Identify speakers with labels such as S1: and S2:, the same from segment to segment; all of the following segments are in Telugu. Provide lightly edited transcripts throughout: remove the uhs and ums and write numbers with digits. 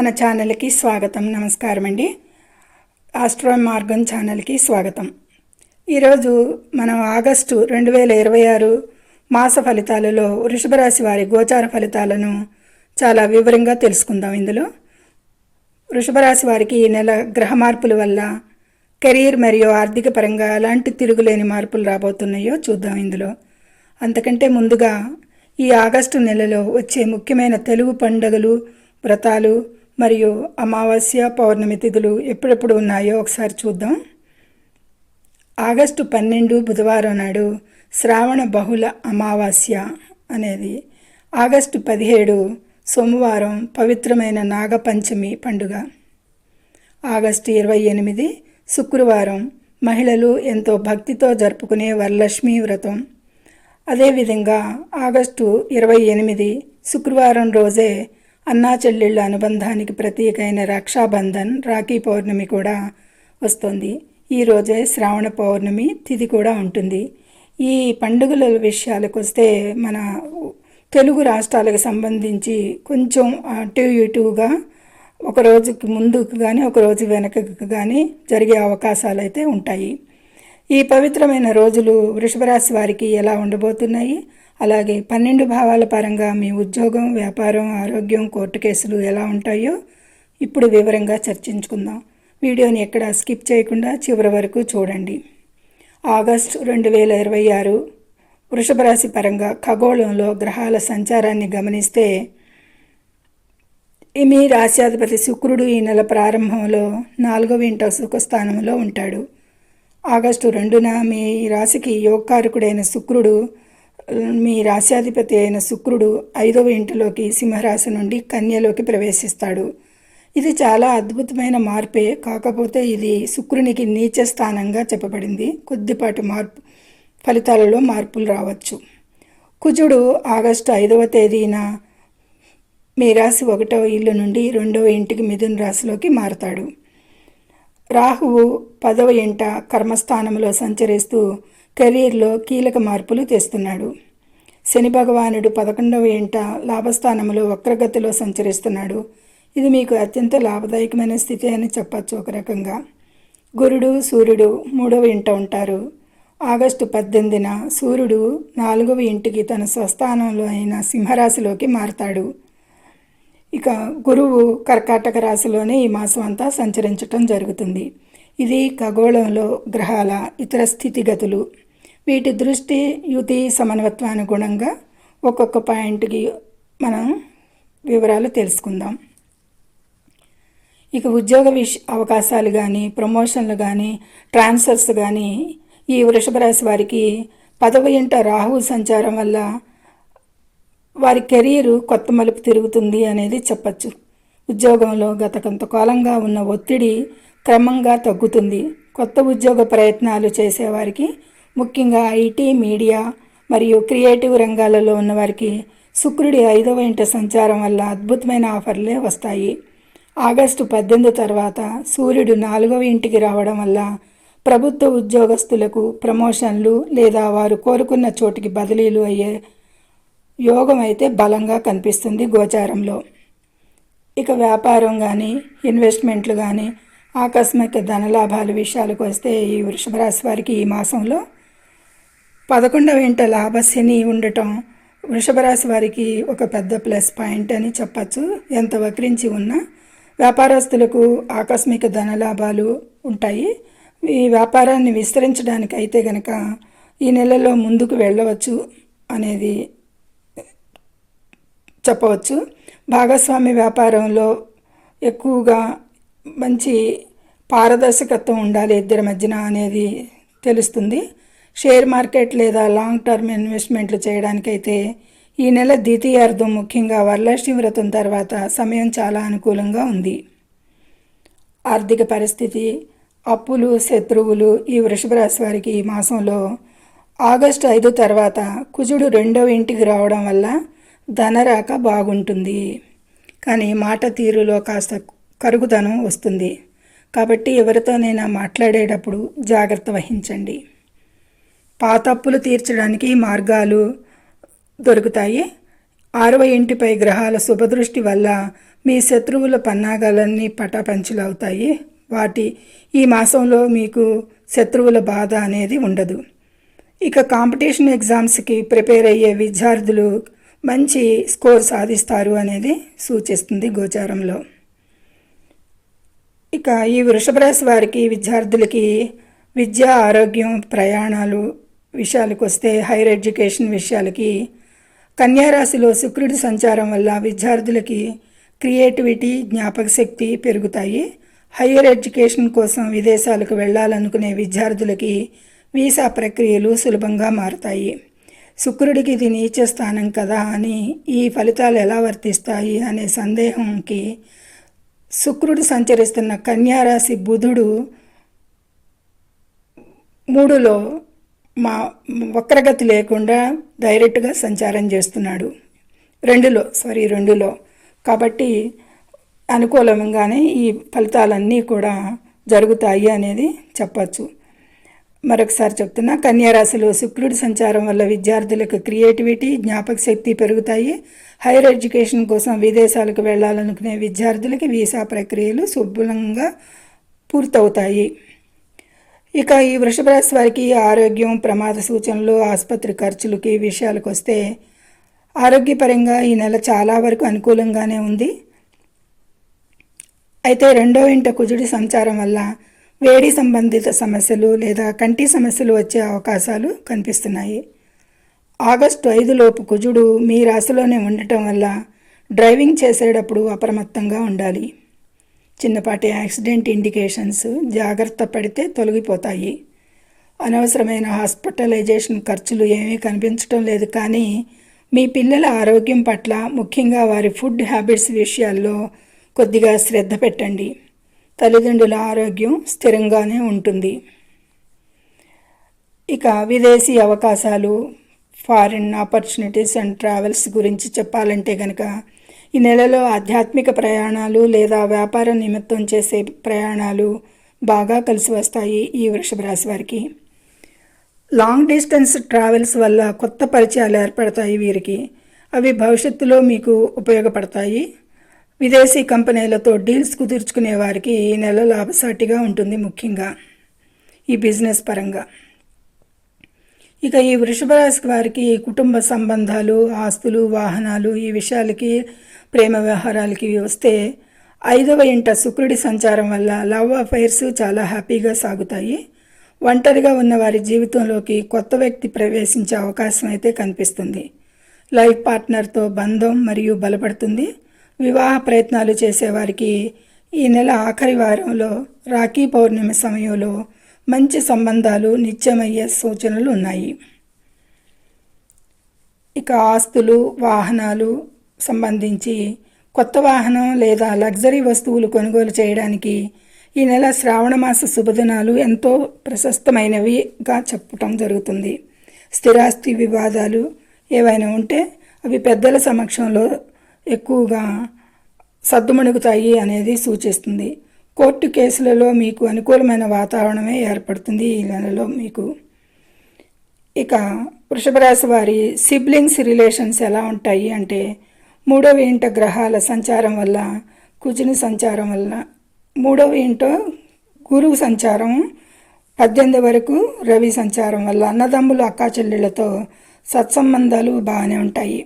S1: మన ఛానల్కి స్వాగతం. నమస్కారం అండి. ఆస్ట్రో మార్గం ఛానల్కి స్వాగతం. ఈరోజు మనం ఆగస్టు 2026 మాస ఫలితాలలో వృషభ రాశి వారి గోచార ఫలితాలను చాలా వివరంగా తెలుసుకుందాం. ఇందులో వృషభ రాశి వారికి ఈ నెల గ్రహ మార్పుల వల్ల కెరీర్ మరియు ఆర్థిక పరంగా ఎలాంటి తిరుగులేని మార్పులు రాబోతున్నాయో చూద్దాం. ఇందులో అంతకంటే ముందుగా ఈ ఆగస్టు నెలలో వచ్చే ముఖ్యమైన తెలుగు పండుగలు, వ్రతాలు మరియు అమావాస్య, పౌర్ణమి తిథులు ఎప్పుడెప్పుడు ఉన్నాయో ఒకసారి చూద్దాం. ఆగస్టు 12 బుధవారం నాడు శ్రావణ బహుళ అమావాస్య అనేది, ఆగస్టు 17 సోమవారం పవిత్రమైన నాగపంచమి పండుగ, ఆగస్టు 28 శుక్రవారం మహిళలు ఎంతో భక్తితో జరుపుకునే వరలక్ష్మీ వ్రతం. అదేవిధంగా ఆగస్టు 28 శుక్రవారం రోజే అన్నా చెల్లెళ్ళ అనుబంధానికి ప్రతీకైన రక్షాబంధన్, రాఖీ పౌర్ణమి కూడా వస్తుంది. ఈరోజే శ్రావణ పౌర్ణమి తిథి కూడా ఉంటుంది. ఈ పండుగల విషయాలకు వస్తే మన తెలుగు రాష్ట్రాలకు సంబంధించి కొంచెం అటు ఇటుగా ఒక రోజుకి ముందుకు కానీ ఒక రోజు వెనకకు కానీ జరిగే అవకాశాలు అయితే ఉంటాయి. ఈ పవిత్రమైన రోజులు వృషభ రాశి వారికి ఎలా ఉండబోతున్నాయి, అలాగే 12 భావాల పరంగా మీ ఉద్యోగం, వ్యాపారం, ఆరోగ్యం, కోర్టు కేసులు ఎలా ఉంటాయో ఇప్పుడు వివరంగా చర్చించుకుందాం. వీడియోని ఎక్కడ స్కిప్ చేయకుండా చివరి వరకు చూడండి. ఆగస్టు 2026 వృషభ రాశి పరంగా ఖగోళంలో గ్రహాల సంచారాన్ని గమనిస్తే, మీ రాశ్యాధిపతి శుక్రుడు ఈ నెల ప్రారంభంలో 4వ ఇంట సుఖస్థానంలో ఉంటాడు. ఆగస్టు 2న మీ రాశికి యోగకారకుడైన శుక్రుడు, మీ రాశ్యాధిపతి అయిన శుక్రుడు 5వ ఇంటిలోకి సింహరాశి నుండి కన్యలోకి ప్రవేశిస్తాడు. ఇది చాలా అద్భుతమైన మార్పే, కాకపోతే ఇది శుక్రునికి నీచ స్థానంగా చెప్పబడింది. కొద్దిపాటి ఫలితాలలో మార్పులు రావచ్చు. కుజుడు ఆగస్టు 5వ తేదీన మీ రాశి 1వ ఇల్లు నుండి 2వ ఇంటికి మిథున రాశిలోకి మారతాడు. రాహువు 10వ ఇంట కర్మస్థానంలో సంచరిస్తూ కెరీర్లో కీలక మార్పులు తెస్తున్నాడు. శని భగవానుడు 11వ ఇంట లాభస్థానంలో వక్రగతిలో సంచరిస్తున్నాడు. ఇది మీకు అత్యంత లాభదాయకమైన స్థితి అని చెప్పచ్చు ఒక రకంగా. గురుడు, సూర్యుడు 3వ ఇంట ఉంటారు. ఆగస్టు 18న సూర్యుడు 4వ ఇంటికి తన స్వస్థానంలో అయిన సింహరాశిలోకి మారతాడు. ఇక గురువు కర్కాటక రాశిలోనే ఈ మాసం అంతా సంచరించటం జరుగుతుంది. ఇది ఖగోళంలో గ్రహాల ఇతర స్థితిగతులు. వీటి దృష్టి, యుతి, సమన్వత్వానుగుణంగా ఒక్కొక్క పాయింట్కి మనం వివరాలు తెలుసుకుందాం. ఇక ఉద్యోగ అవకాశాలు కానీ, ప్రమోషన్లు కానీ, ట్రాన్స్ఫర్స్ కానీ ఈ వృషభ రాశి వారికి 10వ ఇంట రాహు సంచారం వల్ల వారి కెరీరు కొత్త మలుపు తిరుగుతుంది అనేది చెప్పచ్చు. ఉద్యోగంలో గత కొంతకాలంగా ఉన్న ఒత్తిడి క్రమంగా తగ్గుతుంది. కొత్త ఉద్యోగ ప్రయత్నాలు చేసేవారికి, ముఖ్యంగా ఐటీ, మీడియా మరియు క్రియేటివ్ రంగాలలో ఉన్నవారికి శుక్రుడి 5వ ఇంట సంచారం వల్ల అద్భుతమైన ఆఫర్లే వస్తాయి. ఆగస్టు 18 తర్వాత సూర్యుడు 4వ ఇంటికి రావడం వల్ల ప్రభుత్వ ఉద్యోగస్తులకు ప్రమోషన్లు లేదా వారు కోరుకున్న చోటికి బదిలీలు అయ్యే యోగం అయితే బలంగా కనిపిస్తుంది గోచారంలో. ఇక వ్యాపారం కానీ, ఇన్వెస్ట్మెంట్లు కానీ, ఆకస్మిక ధనలాభాల విషయాలకు వస్తే ఈ వృషభ రాశి వారికి ఈ మాసంలో 11వ ఇంట లాభశని ఉండటం వృషభ రాశి వారికి ఒక పెద్ద ప్లస్ పాయింట్ అని చెప్పచ్చు. ఎంత వక్రించి ఉన్నా వ్యాపారస్తులకు ఆకస్మిక ధనలాభాలు ఉంటాయి. ఈ వ్యాపారాన్ని విస్తరించడానికి అయితే కనుక ఈ నెలలో ముందుకు వెళ్ళవచ్చు అనేది చెప్పవచ్చు. భాగస్వామి వ్యాపారంలో ఎక్కువగా మంచి పారదర్శకత్వం ఉండాలి ఇద్దరి మధ్యన అనేది తెలుస్తుంది. షేర్ మార్కెట్ లేదా లాంగ్ టర్మ్ ఇన్వెస్ట్మెంట్లు చేయడానికైతే ఈ నెల ద్వితీయార్థం, ముఖ్యంగా వరలక్ష్మి వ్రతం తర్వాత సమయం చాలా అనుకూలంగా ఉంది. ఆర్థిక పరిస్థితి, అప్పులు, శత్రువులు ఈ వృషభ రాశి వారికి ఈ మాసంలో ఆగస్టు 5 తర్వాత కుజుడు 2వ ఇంటికి రావడం వల్ల ధనరాక బాగుంటుంది. కానీ మాట తీరులో కాస్త కరుగుదనం వస్తుంది. కాబట్టి ఎవరితోనైనా మాట్లాడేటప్పుడు జాగ్రత్త వహించండి. పాత అప్పులు తీర్చడానికి మార్గాలు దొరుకుతాయి. 6వ ఇంటిపై గ్రహాల శుభదృష్టి వల్ల మీ శత్రువుల పన్నాగాలన్నీ పటాపంచలవుతాయి. ఈ మాసంలో మీకు శత్రువుల బాధ అనేది ఉండదు. ఇక కాంపిటీషన్ ఎగ్జామ్స్కి ప్రిపేర్ అయ్యే విద్యార్థులు మంచి స్కోర్ సాధిస్తారు అనేది సూచిస్తుంది గోచారంలో. ఇక ఈ వృషభ రాశి వారికి విద్యార్థులకి విద్య, ఆరోగ్యం, ప్రయాణాలు విషయాలకు వస్తే హైయర్ ఎడ్యుకేషన్ విషయాలకి కన్యారాశిలో శుక్రుడి సంచారం వల్ల విద్యార్థులకి క్రియేటివిటీ, జ్ఞాపక శక్తి పెరుగుతాయి. హైయర్ ఎడ్యుకేషన్ కోసం విదేశాలకు వెళ్ళాలనుకునే విద్యార్థులకి వీసా ప్రక్రియలు సులభంగా మారుతాయి. శుక్రుడికి ఇది నీచ స్థానం కదా అని ఈ ఫలితాలు ఎలా వర్తిస్తాయి అనే సందేహంకి శుక్రుడు సంచరిస్తున్న కన్యారాశి బుధుడు 3లో వక్రగతి లేకుండా డైరెక్ట్గా సంచారం చేస్తున్నాడు. 2లో కాబట్టి అనుకూలంగానే ఈ ఫలితాలన్నీ కూడా జరుగుతాయి అనేది చెప్పచ్చు. మరొకసారి చెప్తున్నా, కన్యారాశిలో శుక్రుడి సంచారం వల్ల విద్యార్థులకు క్రియేటివిటీ, జ్ఞాపక శక్తి పెరుగుతాయి. హైయర్ ఎడ్యుకేషన్ కోసం విదేశాలకు వెళ్ళాలనుకునే విద్యార్థులకి వీసా ప్రక్రియలు శుభ్రంగా పూర్తవుతాయి. ఇక ఈ వృషభ రాశి వారికి ఆరోగ్యం, ప్రమాద సూచనలు, ఆసుపత్రి ఖర్చులకి విషయాలకు వస్తే ఆరోగ్యపరంగా ఈ నెల చాలా వరకు అనుకూలంగానే ఉంది. అయితే 2వ ఇంట కుజుడి సంచారం వల్ల వేడి సంబంధిత సమస్యలు లేదా కంటి సమస్యలు వచ్చే అవకాశాలు కనిపిస్తున్నాయి. ఆగస్టు 5లోపు కుజుడు మీ రాశిలోనే ఉండటం వల్ల డ్రైవింగ్ చేసేటప్పుడు అప్రమత్తంగా ఉండాలి. చిన్నపాటి యాక్సిడెంట్ ఇండికేషన్స్ జాగ్రత్త పడితే తొలగిపోతాయి. అనవసరమైన హాస్పిటలైజేషన్ ఖర్చులు ఏమీ కనిపించడం లేదు. కానీ మీ పిల్లల ఆరోగ్యం పట్ల, ముఖ్యంగా వారి ఫుడ్ హ్యాబిట్స్ విషయాల్లో కొద్దిగా శ్రద్ధ పెట్టండి. తల్లిదండ్రుల ఆరోగ్యం స్థిరంగానే ఉంటుంది. ఇక విదేశీ అవకాశాలు, ఫారిన్ ఆపర్చునిటీస్ అండ్ ట్రావెల్స్ గురించి చెప్పాలంటే కనుక ఈ నెలలో ఆధ్యాత్మిక ప్రయాణాలు లేదా వ్యాపార నిమిత్తం చేసే ప్రయాణాలు బాగా కలిసి వస్తాయి. ఈ వృషభ రాశి వారికి లాంగ్ డిస్టెన్స్ ట్రావెల్స్ వల్ల కొత్త పరిచయాలు ఏర్పడతాయి. వీరికి అవి భవిష్యత్తులో మీకు ఉపయోగపడతాయి. విదేశీ కంపెనీలతో డీల్స్ కుదుర్చుకునే వారికి ఈ నెల లాభసాటిగా ఉంటుంది, ముఖ్యంగా ఈ బిజినెస్ పరంగా. ఇక ఈ వృషభ రాశి వారికి కుటుంబ సంబంధాలు, ఆస్తులు, వాహనాలు ఈ విషయాలకి, ప్రేమ వ్యవహారాలకి వస్తే 5వ ఇంట శుక్రుడి సంచారం వల్ల లవ్ అఫైర్స్ చాలా హ్యాపీగా సాగుతాయి. ఒంటరిగా ఉన్న వారి జీవితంలోకి కొత్త వ్యక్తి ప్రవేశించే అవకాశం అయితే కనిపిస్తుంది. లైఫ్ పార్ట్నర్తో బంధం మరియు బలపడుతుంది. వివాహ ప్రయత్నాలు చేసేవారికి ఈ నెల ఆఖరి వారంలో రాఖీ పౌర్ణమి సమయంలో మంచి సంబంధాలు నిత్యమయ్యే సూచనలు ఉన్నాయి. ఇక ఆస్తులు, వాహనాలు సంబంధించి కొత్త వాహనం లేదా లగ్జరీ వస్తువులు కొనుగోలు చేయడానికి ఈ నెల శ్రావణమాస శుభదినాలు ఎంతో ప్రశస్తమైనవిగా చెప్పటం జరుగుతుంది. స్థిరాస్తి వివాదాలు ఏవైనా ఉంటే అవి పెద్దల సమక్షంలో ఎక్కువగా సద్దుమణుగుతాయి అనేది సూచిస్తుంది. కోర్టు కేసులలో మీకు అనుకూలమైన వాతావరణమే ఏర్పడుతుంది ఈ నెలలో మీకు. ఇక వృషభ రాశి వారి సిబ్లింగ్స్ రిలేషన్స్ ఎలా ఉంటాయి అంటే 3వ ఇంట గ్రహాల సంచారం వల్ల, కుజుని సంచారం వల్ల, 3వ ఇంట గురువు సంచారం 18 వరకు రవి సంచారం వల్ల అన్నదమ్ములు, అక్కా చెల్లెళ్లతో సత్సంబంధాలు బాగానే ఉంటాయి.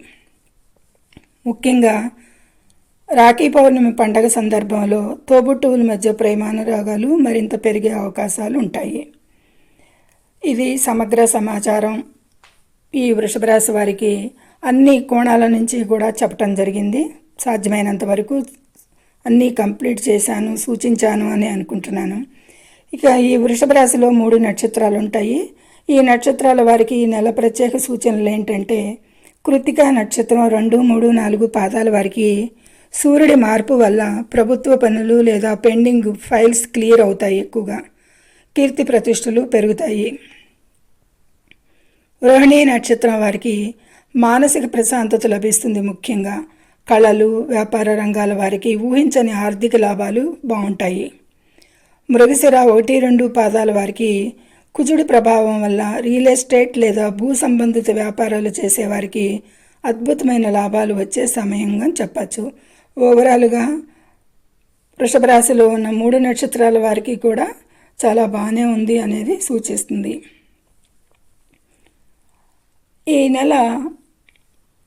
S1: ముఖ్యంగా రాఖీ పౌర్ణమి పండగ సందర్భంలో తోబుట్టువుల మధ్య ప్రేమానురాగాలు మరింత పెరిగే అవకాశాలు ఉంటాయి. ఇది సమగ్ర సమాచారం. ఈ వృషభ రాశి వారికి అన్ని కోణాల నుంచి కూడా చెప్పటం జరిగింది. సాధ్యమైనంత వరకు అన్నీ కంప్లీట్ చేశాను, సూచించాను అని అనుకుంటున్నాను. ఇక ఈ వృషభ రాశిలో 3 నక్షత్రాలు ఉంటాయి. ఈ నక్షత్రాల వారికి ఈ నెల ప్రత్యేక సూచనలు ఏంటంటే, కృత్తికా నక్షత్రం 2, 3, 4 పాదాల వారికి సూర్యుడి మార్పు వల్ల ప్రభుత్వ పనులు లేదా పెండింగ్ ఫైల్స్ క్లియర్ అవుతాయి. ఎక్కువగా కీర్తి ప్రతిష్టలు పెరుగుతాయి. రోహిణీ నక్షత్రం వారికి మానసిక ప్రశాంతత లభిస్తుంది. ముఖ్యంగా కళలు, వ్యాపార రంగాల వారికి ఊహించని ఆర్థిక లాభాలు బాగుంటాయి. మృగశిర 1, 2 పాదాల వారికి కుజుడి ప్రభావం వల్ల రియల్ ఎస్టేట్ లేదా భూ సంబంధిత వ్యాపారాలు చేసేవారికి అద్భుతమైన లాభాలు వచ్చే సమయంగా చెప్పచ్చు. ఓవరాల్గా వృషభ రాశిలో ఉన్న 3 నక్షత్రాల వారికి కూడా చాలా బాగానే ఉంది అనేది సూచిస్తుంది. ఈ నెల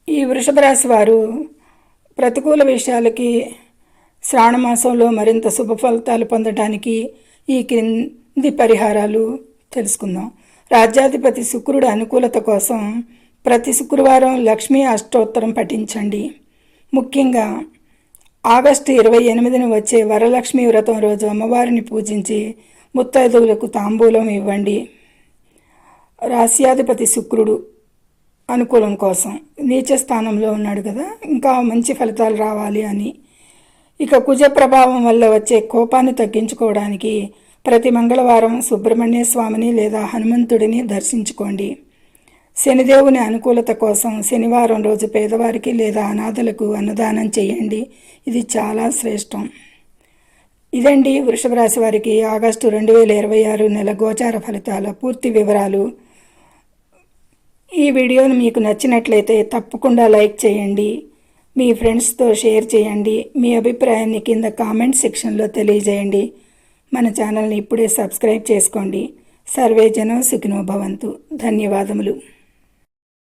S1: ఈ వృషభ రాశి వారు ప్రతికూల విషయాలకి శ్రావణమాసంలో మరింత శుభ ఫలితాలు పొందడానికి ఈ క్రింది పరిహారాలు తెలుసుకుందాం. రాజ్యాధిపతి శుక్రుడి అనుకూలత కోసం ప్రతి శుక్రవారం లక్ష్మీ అష్టోత్తరం పఠించండి. ముఖ్యంగా ఆగస్టు 28న వచ్చే వరలక్ష్మి వ్రతం రోజు అమ్మవారిని పూజించి ముత్తైదువులకు తాంబూలం ఇవ్వండి. రాస్యాధిపతి శుక్రుడు అనుకూలం కోసం నీచ స్థానంలో ఉన్నాడు కదా, ఇంకా మంచి ఫలితాలు రావాలి అని. ఇక కుజ ప్రభావం వల్ల వచ్చే కోపాన్ని తగ్గించుకోవడానికి ప్రతి మంగళవారం సుబ్రహ్మణ్య స్వామిని లేదా హనుమంతుడిని దర్శించుకోండి. శనిదేవుని అనుకూలత కోసం శనివారం రోజు పేదవారికి లేదా అనాథలకు అన్నదానం చేయండి. ఇది చాలా శ్రేష్టం. ఇదండి వృషభ రాశి వారికి ఆగస్టు 2026 నెల గోచార ఫలితాల పూర్తి వివరాలు. ఈ వీడియోను మీకు నచ్చినట్లయితే తప్పకుండా లైక్ చేయండి, మీ ఫ్రెండ్స్తో షేర్ చేయండి, మీ అభిప్రాయాన్ని కింద కామెంట్ సెక్షన్లో తెలియజేయండి. మన ఛానల్ని ఇప్పుడే సబ్స్క్రైబ్ చేసుకోండి. సర్వే జనం సుఖినో భవంతు. ధన్యవాదములు.